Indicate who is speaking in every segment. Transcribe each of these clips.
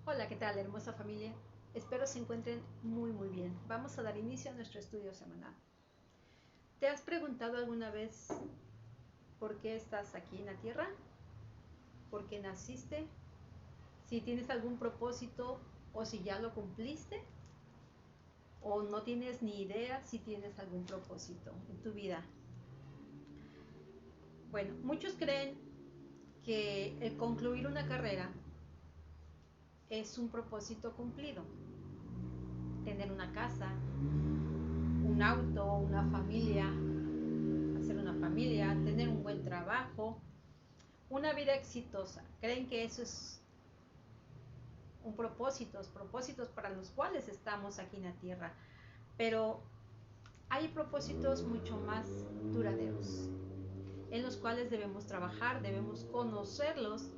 Speaker 1: Hola, ¿qué tal, hermosa familia? Espero se encuentren muy bien. Vamos a dar inicio a nuestro estudio semanal. ¿Te has preguntado alguna vez por qué estás aquí en la tierra? ¿Por qué naciste? ¿Si tienes algún propósito o si ya lo cumpliste? ¿O no tienes ni idea si tienes algún propósito en tu vida? Bueno, muchos creen que el concluir una carrera es un propósito cumplido. Tener una casa, un auto, una familia, hacer una familia, tener un buen trabajo, una vida exitosa. Creen que eso es un propósitos para los cuales estamos aquí en la tierra. Pero hay propósitos mucho más duraderos, en los cuales debemos trabajar, debemos conocerlos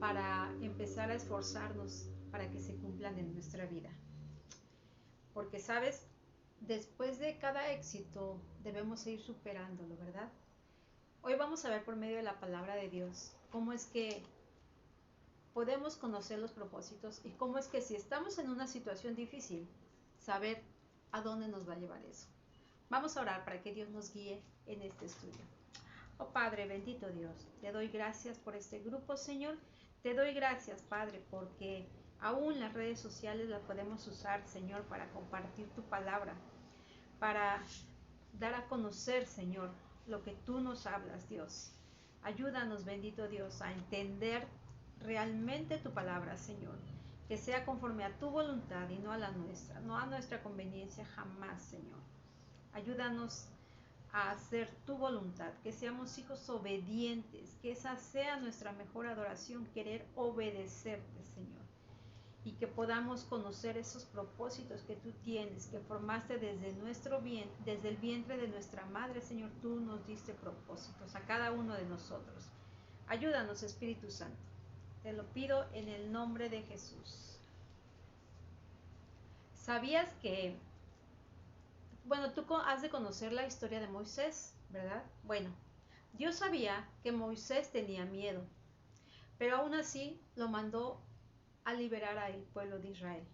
Speaker 1: para empezar a esforzarnos para que se cumplan en nuestra vida. Porque, ¿sabes? Después de cada éxito debemos ir superándolo, ¿verdad? Hoy vamos a ver por medio de la palabra de Dios cómo es que podemos conocer los propósitos y cómo es que si estamos en una situación difícil, saber a dónde nos va a llevar eso. Vamos a orar para que Dios nos guíe en este estudio. Oh Padre, bendito Dios, te doy gracias por este grupo, Señor. Te doy gracias, Padre, porque aún las redes sociales las podemos usar, Señor, para compartir tu palabra, para dar a conocer, Señor, lo que tú nos hablas, Dios. Ayúdanos, bendito Dios, a entender realmente tu palabra, Señor. Que sea conforme a tu voluntad y no a la nuestra, no a nuestra conveniencia jamás, Señor. Ayúdanos a hacer tu voluntad, que seamos hijos obedientes, que esa sea nuestra mejor adoración, querer obedecerte, Señor, y que podamos conocer esos propósitos que tú tienes, que formaste desde nuestro bien, desde el vientre de nuestra madre, Señor. Tú nos diste propósitos a cada uno de nosotros. Ayúdanos, Espíritu Santo. Te lo pido en el nombre de Jesús. ¿Sabías que, bueno, tú has de conocer la historia de Moisés, ¿verdad? Bueno, Dios sabía que Moisés tenía miedo, pero aún así lo mandó a liberar al pueblo de Israel.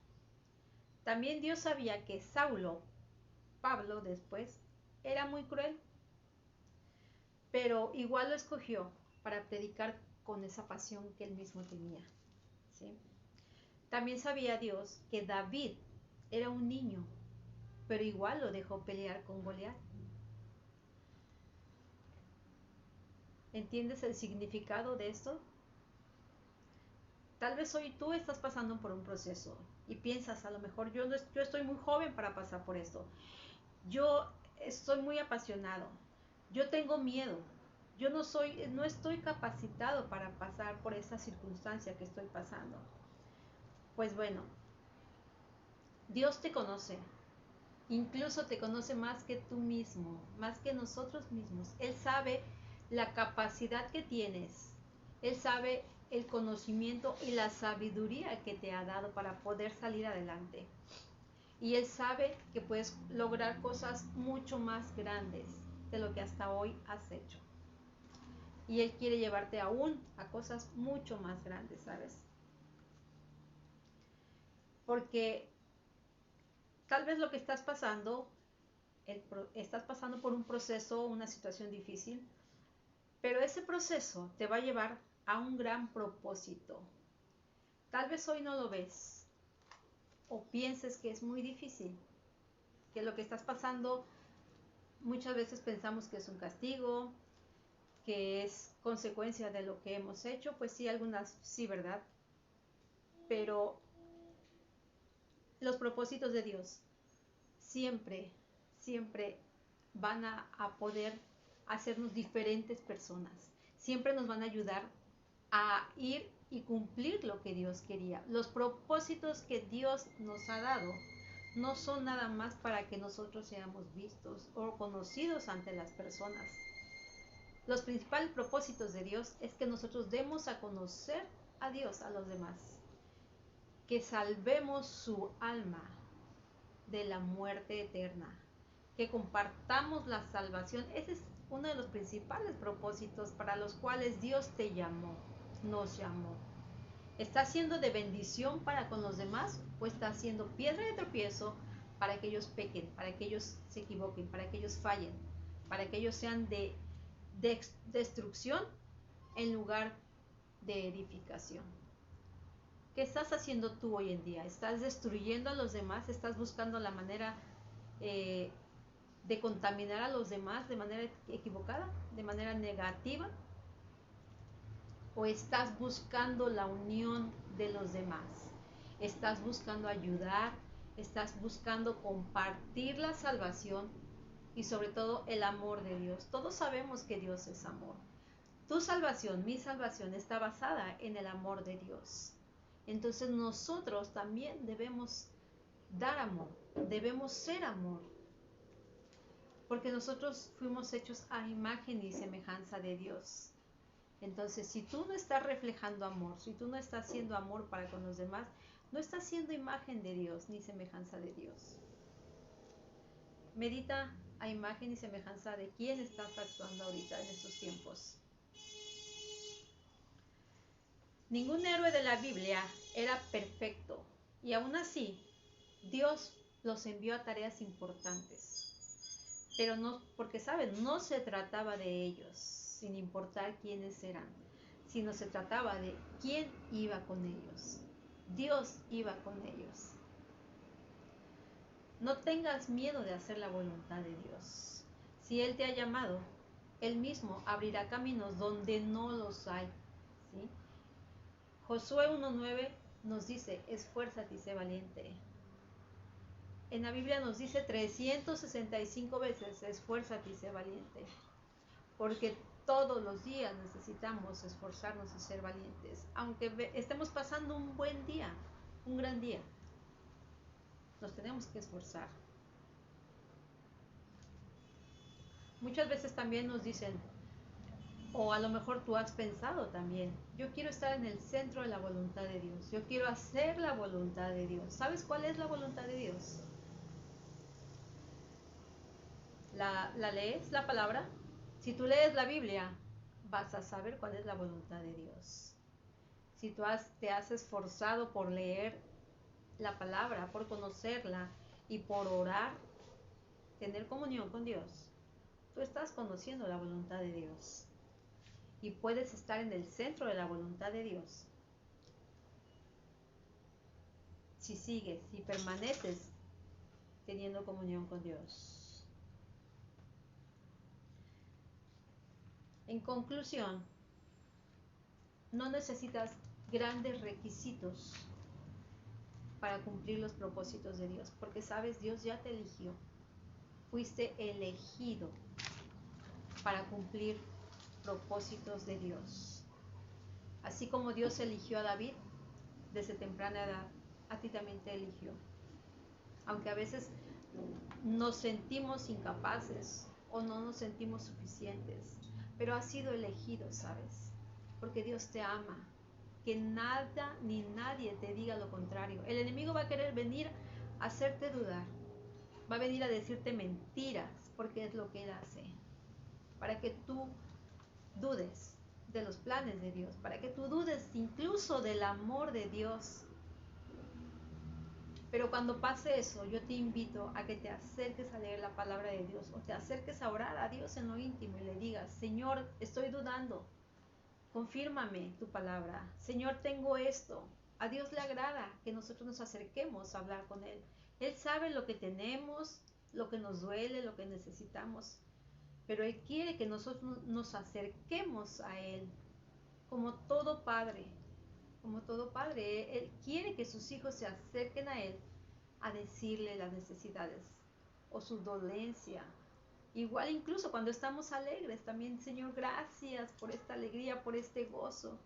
Speaker 1: También Dios sabía que Saulo, Pablo después, era muy cruel, pero igual lo escogió para predicar con esa pasión que él mismo tenía, ¿sí? También sabía Dios que David era un niño, pero igual lo dejó pelear con Goliat. ¿Entiendes el significado de esto? Tal vez hoy tú estás pasando por un proceso y piensas, a lo mejor yo estoy muy joven para pasar por esto. Yo estoy muy apasionado. Yo tengo miedo. Yo no estoy capacitado para pasar por esta circunstancia que estoy pasando. Pues bueno, Dios te conoce. Incluso te conoce más que tú mismo, más que nosotros mismos. Él sabe la capacidad que tienes. Él sabe el conocimiento y la sabiduría que te ha dado para poder salir adelante. Y Él sabe que puedes lograr cosas mucho más grandes de lo que hasta hoy has hecho. Y Él quiere llevarte aún a cosas mucho más grandes, ¿sabes? Porque tal vez lo que estás pasando, estás pasando por un proceso, una situación difícil, pero ese proceso te va a llevar a un gran propósito. Tal vez hoy no lo ves o pienses que es muy difícil, que lo que estás pasando muchas veces pensamos que es un castigo, que es consecuencia de lo que hemos hecho. Pues sí, algunas sí, ¿verdad? Pero los propósitos de Dios siempre, siempre van a poder hacernos diferentes personas. Siempre nos van a ayudar a ir y cumplir lo que Dios quería. Los propósitos que Dios nos ha dado no son nada más para que nosotros seamos vistos o conocidos ante las personas. Los principales propósitos de Dios es que nosotros demos a conocer a Dios a los demás, que salvemos su alma de la muerte eterna, que compartamos la salvación. Ese es uno de los principales propósitos para los cuales Dios te llamó, nos llamó. ¿Está siendo de bendición para con los demás o está siendo piedra de tropiezo para que ellos pequen, para que ellos se equivoquen, para que ellos fallen, para que ellos sean de destrucción en lugar de edificación? ¿Qué estás haciendo tú hoy en día? ¿Estás destruyendo a los demás? ¿Estás buscando la manera de contaminar a los demás de manera equivocada, de manera negativa? ¿O estás buscando la unión de los demás? ¿Estás buscando ayudar? ¿Estás buscando compartir la salvación? Y sobre todo el amor de Dios. Todos sabemos que Dios es amor. Tu salvación, mi salvación, está basada en el amor de Dios. Entonces nosotros también debemos dar amor, debemos ser amor, porque nosotros fuimos hechos a imagen y semejanza de Dios. Entonces, si tú no estás reflejando amor, si tú no estás haciendo amor para con los demás, no estás siendo imagen de Dios ni semejanza de Dios. Medita a imagen y semejanza de quién estás actuando ahorita en estos tiempos. Ningún héroe de la Biblia era perfecto y aún así Dios los envió a tareas importantes. Pero no, porque saben, no se trataba de ellos, sin importar quiénes eran, sino se trataba de quién iba con ellos. Dios iba con ellos. No tengas miedo de hacer la voluntad de Dios. Si Él te ha llamado, Él mismo abrirá caminos donde no los hay, ¿sí? Josué 1:9 nos dice, esfuérzate y sé valiente. En la Biblia nos dice 365 veces, esfuérzate y sé valiente. Porque todos los días necesitamos esforzarnos y ser valientes. Aunque estemos pasando un buen día, un gran día, nos tenemos que esforzar. Muchas veces también nos dicen, o a lo mejor tú has pensado también, yo quiero estar en el centro de la voluntad de Dios, yo quiero hacer la voluntad de Dios. ¿Sabes cuál es la voluntad de Dios? ¿La lees, la palabra? Si tú lees la Biblia, vas a saber cuál es la voluntad de Dios. Si tú te has esforzado por leer la palabra, por conocerla y por orar, tener comunión con Dios, tú estás conociendo la voluntad de Dios y puedes estar en el centro de la voluntad de Dios si sigues, si permaneces teniendo comunión con Dios. En conclusión, no necesitas grandes requisitos para cumplir los propósitos de Dios, porque sabes, Dios ya te eligió. Fuiste elegido para cumplir propósitos de Dios. Así como Dios eligió a David desde temprana edad, a ti también te eligió. Aunque a veces nos sentimos incapaces o no nos sentimos suficientes, pero has sido elegido, ¿sabes? Porque Dios te ama. Que nada ni nadie te diga lo contrario. El enemigo va a querer venir a hacerte dudar. Va a venir a decirte mentiras, porque es lo que él hace. Para que tú dudes de los planes de Dios, para que tú dudes incluso del amor de Dios. Pero cuando pase eso, yo te invito a que te acerques a leer la palabra de Dios o te acerques a orar a Dios en lo íntimo y le digas, Señor, estoy dudando, confírmame tu palabra. Señor, tengo esto. A Dios le agrada que nosotros nos acerquemos a hablar con Él. Él sabe lo que tenemos, lo que nos duele, lo que necesitamos. Pero Él quiere que nosotros nos acerquemos a Él como todo padre. Como todo padre, Él quiere que sus hijos se acerquen a Él a decirle las necesidades o su dolencia. Igual incluso cuando estamos alegres, también, Señor, gracias por esta alegría, por este gozo.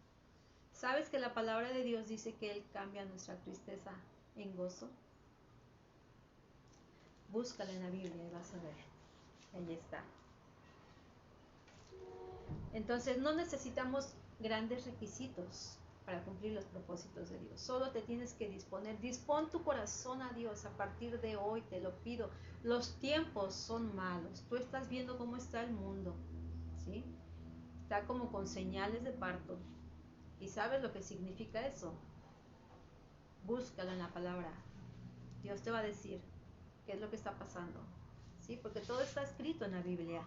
Speaker 1: ¿Sabes que la palabra de Dios dice que Él cambia nuestra tristeza en gozo? Búscala en la Biblia y vas a ver. Ahí está. Entonces no necesitamos grandes requisitos para cumplir los propósitos de Dios. Solo te tienes que disponer. Dispón tu corazón a Dios a partir de hoy, te lo pido. Los tiempos son malos. Tú estás viendo cómo está el mundo, ¿sí? Está como con señales de parto. ¿Y sabes lo que significa eso? Búscalo en la palabra. Dios te va a decir qué es lo que está pasando, ¿sí? Porque todo está escrito en la Biblia.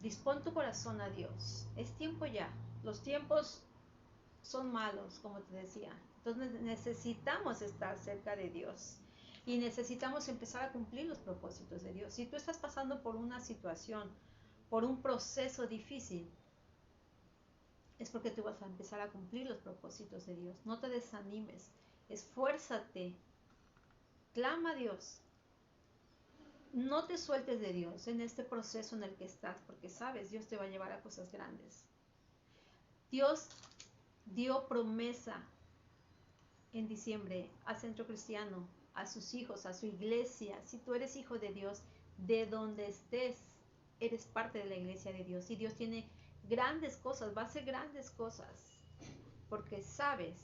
Speaker 1: Dispón tu corazón a Dios. Es tiempo ya. Los tiempos son malos, como te decía. Entonces necesitamos estar cerca de Dios y necesitamos empezar a cumplir los propósitos de Dios. Si tú estás pasando por una situación, por un proceso difícil, es porque tú vas a empezar a cumplir los propósitos de Dios. No te desanimes, esfuérzate, clama a Dios. No te sueltes de Dios en este proceso en el que estás, porque sabes, Dios te va a llevar a cosas grandes. Dios dio promesa en diciembre al Centro Cristiano, a sus hijos, a su iglesia. Si tú eres hijo de Dios, de donde estés, eres parte de la iglesia de Dios. Y Dios tiene grandes cosas, va a hacer grandes cosas, porque sabes,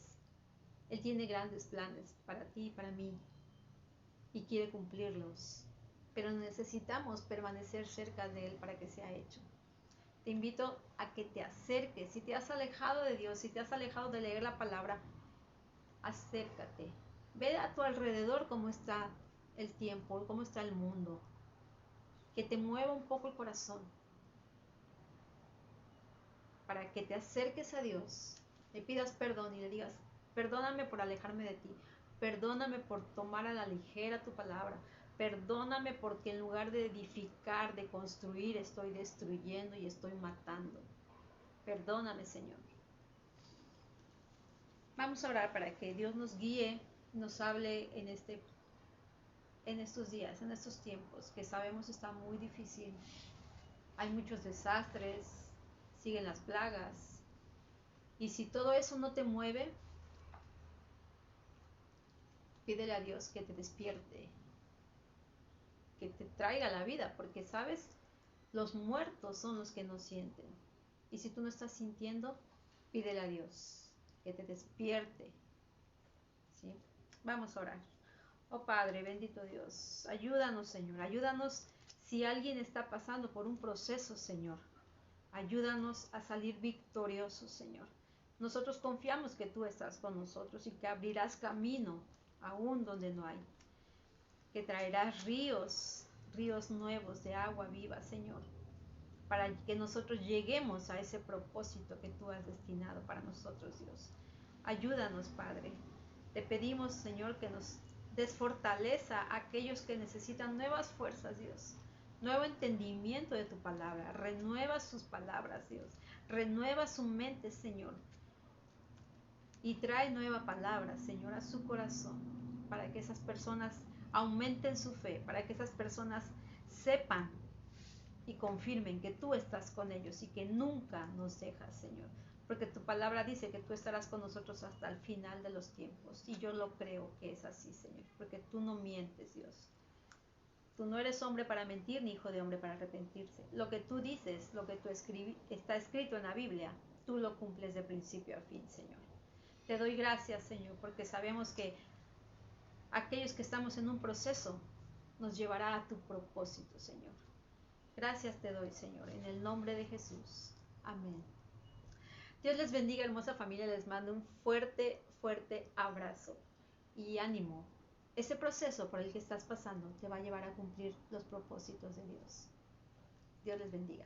Speaker 1: Él tiene grandes planes para ti y para mí, y quiere cumplirlos. Pero necesitamos permanecer cerca de Él para que sea hecho. Te invito a que te acerques. Si te has alejado de Dios, si te has alejado de leer la palabra, acércate. Ve a tu alrededor cómo está el tiempo, cómo está el mundo. Que te mueva un poco el corazón. Para que te acerques a Dios, le pidas perdón y le digas, perdóname por alejarme de ti. Perdóname por tomar a la ligera tu palabra. Perdóname porque en lugar de edificar, de construir, estoy destruyendo y estoy matando. Perdóname, Señor. Vamos a orar para que Dios nos guíe, nos hable en estos días, en estos tiempos, que sabemos está muy difícil. Hay muchos desastres, siguen las plagas. Y si todo eso no te mueve, pídele a Dios que te despierte, que te traiga la vida, porque sabes, los muertos son los que no sienten. Y si tú no estás sintiendo, pídele a Dios que te despierte. ¿Sí? Vamos a orar. Oh Padre, bendito Dios, ayúdanos, Señor, ayúdanos si alguien está pasando por un proceso, Señor. Ayúdanos a salir victoriosos, Señor. Nosotros confiamos que tú estás con nosotros y que abrirás camino aún donde no hay. Que traerás ríos nuevos de agua viva, Señor, para que nosotros lleguemos a ese propósito que tú has destinado para nosotros, Dios. Ayúdanos, Padre. Te pedimos, Señor, que nos des fortaleza a aquellos que necesitan nuevas fuerzas, Dios. Nuevo entendimiento de tu palabra. Renueva sus palabras, Dios. Renueva su mente, Señor. Y trae nueva palabra, Señor, a su corazón, para que esas personas aumenten su fe, para que esas personas sepan y confirmen que tú estás con ellos y que nunca nos dejas, Señor. Porque tu palabra dice que tú estarás con nosotros hasta el final de los tiempos. Y yo lo creo que es así, Señor, porque tú no mientes, Dios. Tú no eres hombre para mentir, ni hijo de hombre para arrepentirse. Lo que tú dices, lo que tú está escrito en la Biblia, tú lo cumples de principio a fin, Señor. Te doy gracias, Señor, porque sabemos que aquellos que estamos en un proceso nos llevará a tu propósito, Señor. Gracias te doy, Señor, en el nombre de Jesús. Amén. Dios les bendiga, hermosa familia. Les mando un fuerte, fuerte abrazo y ánimo. Ese proceso por el que estás pasando te va a llevar a cumplir los propósitos de Dios. Dios les bendiga.